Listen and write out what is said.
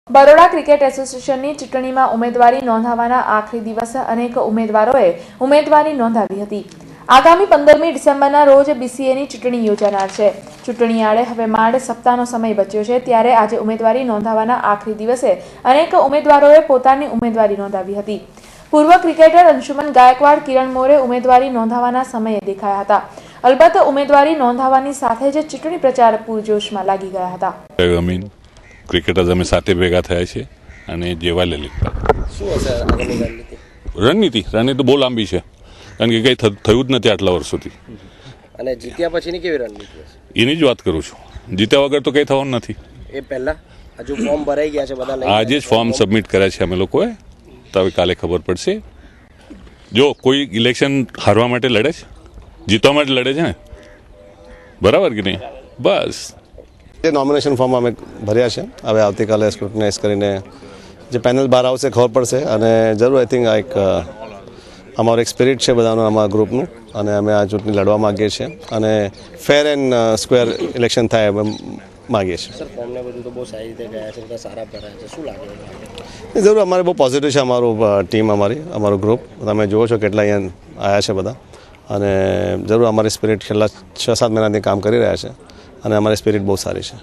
Baroda cricket એસોસિએશનની ચૂંટણીમાં ઉમેદવારી નોંધાવવાના આખરી દિવસે અનેક ઉમેદવારોએ ઉમેદવારી નોંધાવી હતી. આગામી 15મી ડિસેમ્બરના રોજ બીસીએની ચૂંટણી યોજાનાર છે. ચૂંટણી આડે હવે માંડ સપ્તાહનો સમય બચ્યો છે, ત્યારે આજે ઉમેદવારી નોંધાવવાના આખરી દિવસે અનેક ઉમેદવારોએ પોતાની ઉમેદવારી નોંધાવી હતી. પૂર્વ ક્રિકેટર અંશુમન ગાયકવાડ, કિરણ મોરે ઉમેદવારી નોંધાવવાના સમયે દેખાયા હતા. અલબત્ત ઉમેદવારી નોંધાવવાની સાથે જ ચૂંટણી પ્રચાર પૂરજોશમાં લાગી ગયા હતા. ક્રિકેટર્સ અમે સાથે ભેગા થયા છે અને જેવા લલિતભાઈ શું હશે આગળની રણનીતિ બહુ લાંબી છે, કારણ કે કંઈ થયું જ નથી આટલા વર્ષોથી. અને જીત્યા પછીની કેવી રણનીતિ હશે? એની જ વાત કરું છું. જીત્યા વગર તો કંઈ થવાનું નથી. એ પહેલા હજુ ફોર્મ ભરાઈ ગયા છે બધા? આજે જ ફોર્મ સબમિટ કર્યા છે અમે લોકોએ, તો હવે કાલે ખબર પડશે. જો કોઈ ઇલેક્શન હારવા માટે લડે છે, જીતવા માટે લડે છે ને, બરાબર કે નહીં? બસ જે નોમિનેશન ફોર્મ અમે ભર્યા છે, હવે આવતીકાલે સ્ક્રુટનાઇઝ કરીને જે પેનલ બહાર આવશે ખબર પડશે. અને જરૂર આઈ થિંક એક અમારું એક સ્પિરિટ છે બધાનું, અમારા ગ્રુપનું, અને અમે આ ચૂંટણી લડવા માગીએ છીએ અને ફેર એન્ડ સ્ક્વેર ઇલેક્શન થાય અમે માગીએ છીએ. સર, ફોર્મને બધું તો બહુ સારી રીતે ગયા છે, બધા સારા ભરાયા છે, શું લાગે? જરૂર અમારે બહુ પોઝિટિવ છે અમારું ટીમ, અમારું ગ્રુપ. તમે જુઓ છો કેટલા અહીંયા આવ્યા છે બધા, અને જરૂર અમારી સ્પિરિટ છેલ્લા 6-7 મહિનાથી કામ કરી રહ્યા છે અને અમારી સ્પિરિટ બહુ સારી છે.